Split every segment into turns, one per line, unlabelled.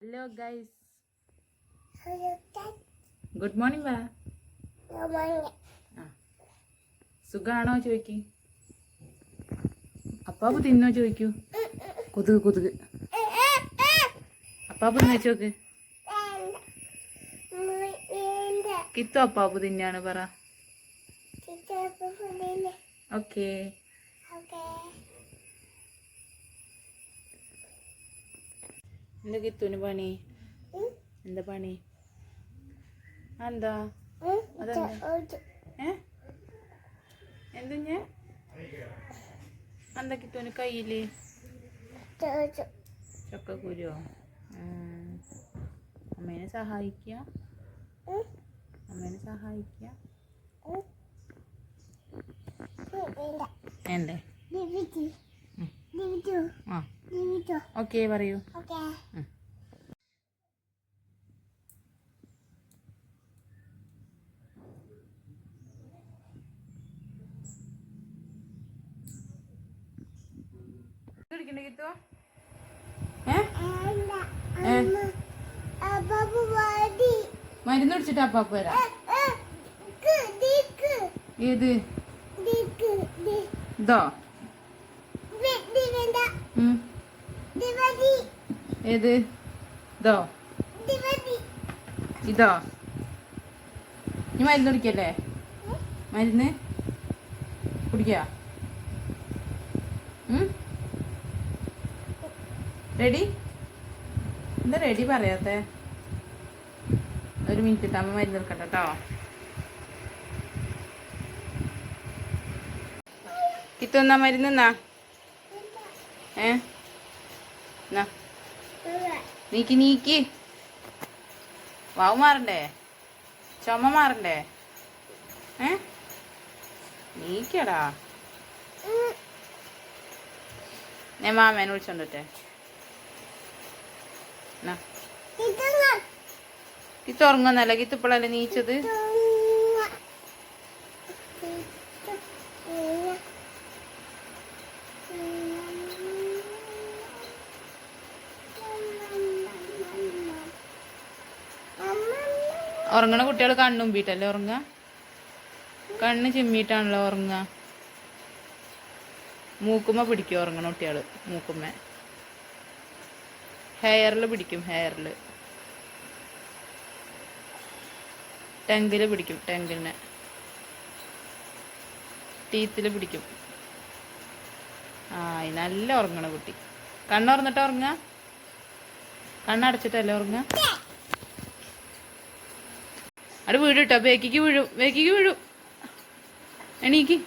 Hello guys, good morning. വാ. സുഖാണോ ചോദിക്ക്. അപ്പാപ്പ് തിന്നോ ചോദിക്കൂ. കൊതുക് കൊതുക്. അപ്പാപ്പ് തിന്നു വെച്ചോക്ക്. കിത്തോ അപ്പാപ്പ് തിന്നാണ് പറ. ഓക്കേ. എന്താ കിത്തുന് പണി? എന്താ പണി? എന്താ എന്തുഞ്ഞ എന്താ കിത്തുന് കയ്യില് ചക്കക്കുരുവോ? അമ്മേനെ സഹായിക്ക. അമ്മേനെ സഹായിക്ക. എന്തേ? ഓക്കേ പറയൂ. മരുന്ന് കുടിച്ചിട്ട് അപ്പാപ്പ് വരാം. ഏത് ഇതോ? ഏത് ഇതോ? ഇതോ? നീ മരുന്ന് കുടിക്കല്ലേ? മരുന്ന് കുടിക്ക. റെഡി? എന്താ റെഡി പറയാത്തെ? ഒരു മിനിറ്റ് ഇട്ടാ, അമ്മ മരുന്ന് എടുക്കട്ടെ കേട്ടോ. കിത്തുന്നാ മരുന്ന് എന്നാ? നീക്കി നീക്കി. വാവ് മാറണ്ടേ? ചുമ മാറണ്ടേ? നീക്കടാ. ഞാൻ മാമേനെ വിളിച്ചോണ്ടേ. കിത്ത് ഉറങ്ങുന്നല്ല. കിത്ത് ഇപ്പോഴല്ലേ നീച്ചത്? ഉറങ്ങണ കുട്ടികൾ കണ്ണുമ്പിട്ടല്ലേ ഉറങ്ങ? കണ്ണ് ചിമ്മിട്ടാണല്ലോ ഉറങ്ങ. മൂക്കുമ്മ പിടിക്കും ഉറങ്ങണ കുട്ടികള്. മൂക്കുമ്മ ഹെയറിൽ പിടിക്കും. ഹെയറിൽ ടെങ്കില് പിടിക്കും. ടെങ്കിനെ ടീത്തില് പിടിക്കും. നല്ല ഉറങ്ങണ കുട്ടി. കണ്ണുറന്നിട്ട് ഉറങ്ങ. കണ്ണടച്ചിട്ടല്ലേ ഉറങ്ങ? അവിടെ വീഴും കേട്ടോ. ബേക്കിക്ക് വീഴും. ബേക്കിക്ക് വീഴും. എണീക്ക്.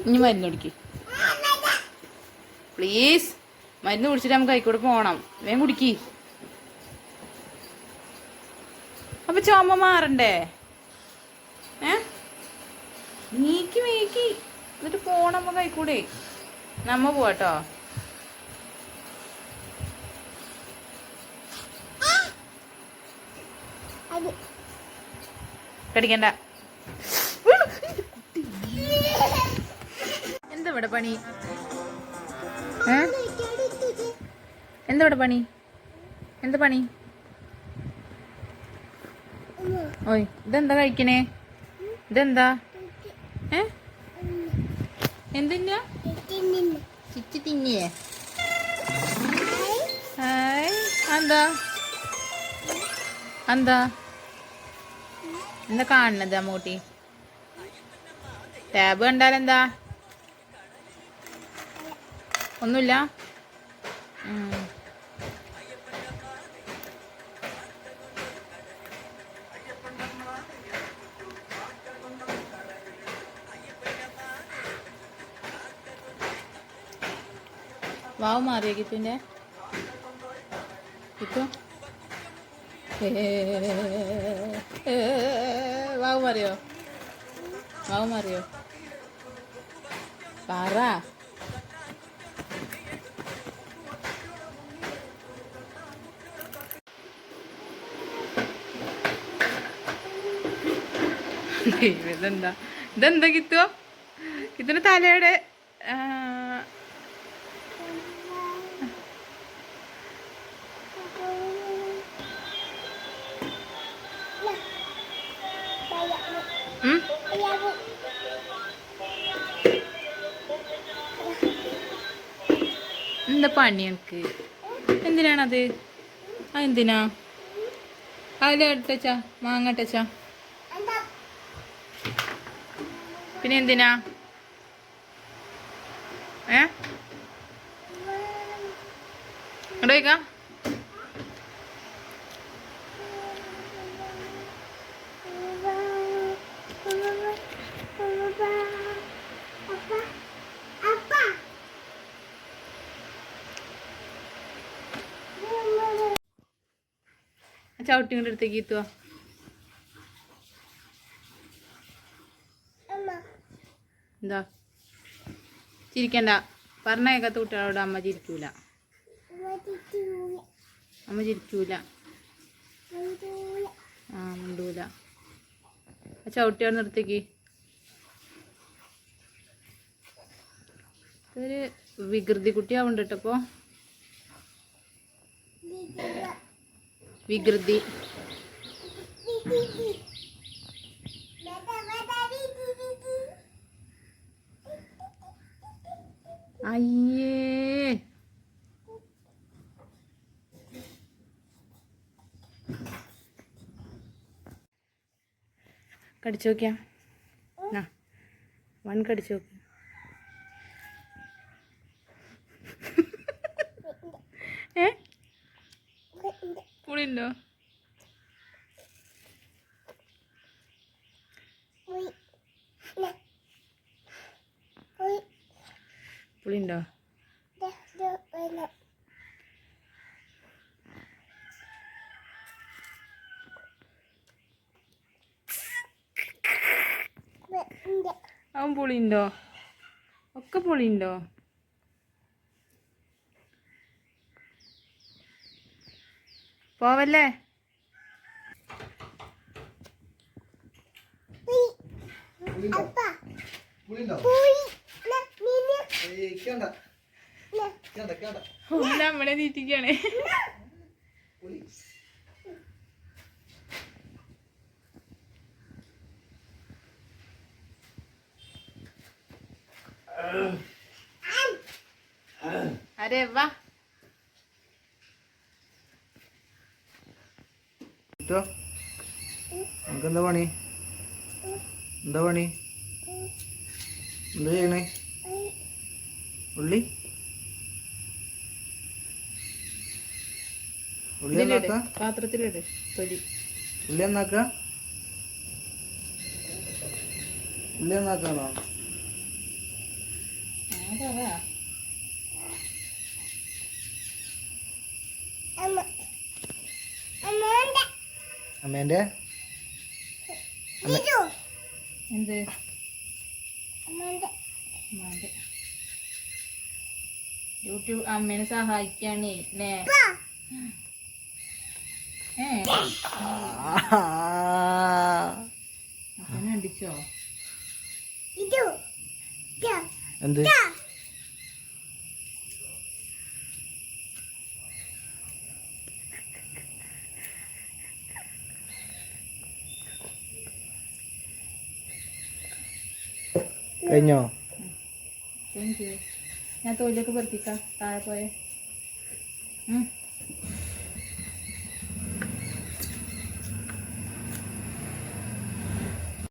ഇനി മരുന്ന് കുടിക്ക് പ്ലീസ്. മരുന്ന് കുടിച്ചിട്ട് നമുക്ക് കൈക്കൂടെ പോണം. വേഗം കുടിക്ക്. അപ്പൊ ചുമ മാറണ്ടേ? നീക്കി നീക്കി എന്നിട്ട് പോണം നമ്മ കൈക്കൂടെ. നമ്മ പോവാട്ടോ. കടിക്കണ്ട. എന്താ ഇവിടെ പണി? എന്താ ഇവിടെ പണി? എന്താ പണി? ഓയ്, ഇതെന്താ കഴിക്കണേ? ഇതെന്താ? എന്തിന്നാ? ചിച്ചി തിന്നിയേ? ഹായ്. എന്താ എന്താ എന്താ കാണണത് അമ്മൂട്ടി? ടാബ് കണ്ടാലെന്താ? ഒന്നുമില്ല. വാവ് മാറിയോ കിത്തുവിൻ്റെ? കിത്തു വാവ് മാറിയോ? വാവ് മാറിയോ? പറ. ഇതെന്താ? ഇതെന്താ കിത്തുവോ? ഇതിന് തലയുടെ എന്താ പണി എനിക്ക്? എന്തിനാണത്? അതെന്തിനാ? അതിലിട്ടച്ചാ മാങ്ങ ഇട്ടച്ചാ പിന്നെ എന്തിനാ? ഇങ്ങോട്ടേക്കാ ചവിട്ടി കൊണ്ട് അടുത്തേക്ക് എത്തുക. എന്താ ചിരിക്കണ്ട, പറഞ്ഞേക്കാത്ത കുട്ടികളോട് അമ്മ ചിരിക്കൂല. അമ്മ ചിരിക്കൂല. ആ മിണ്ടൂല. ചവിട്ടിയാണ് നിർത്തേക്ക്. ഒരു വികൃതി കുട്ടിയാവുണ്ട് കേട്ടപ്പോ. വികൃതി. അയ്യേ കടിച്ചു നോക്കിയാ വൺ കടിച്ചു നോക്ക്. പുളിയുണ്ടോ? പുളിയുണ്ടോ? അവൻ പുളിയുണ്ടോ? ഒക്കെ പുളിയുണ്ടോ? പോവല്ലേ? നമ്മളെ തീറ്റിക്കാണ്. അരെ വാ.
എന്താ പണി? എന്താ പണി? എന്താ ചെയ്യണേ? ഉള്ളി ഉള്ളി എന്നാക്ക?
പാത്രത്തിലിട് തൊലി.
ഉള്ളി എന്നാക്ക? ഉള്ളി എന്നാക്കാണോ? അമ്മേന്റെ
എന്ത് യൂട്യൂബ് അമ്മേനെ സഹായിക്കാണേ ല്ലേ? അമ്മനെ അടിച്ചോ?
എന്ത്? കഴിഞ്ഞോ?
ഞാൻ തൊലിയൊക്കെ പെറുക്കിക്കാം. താഴെ പോയെ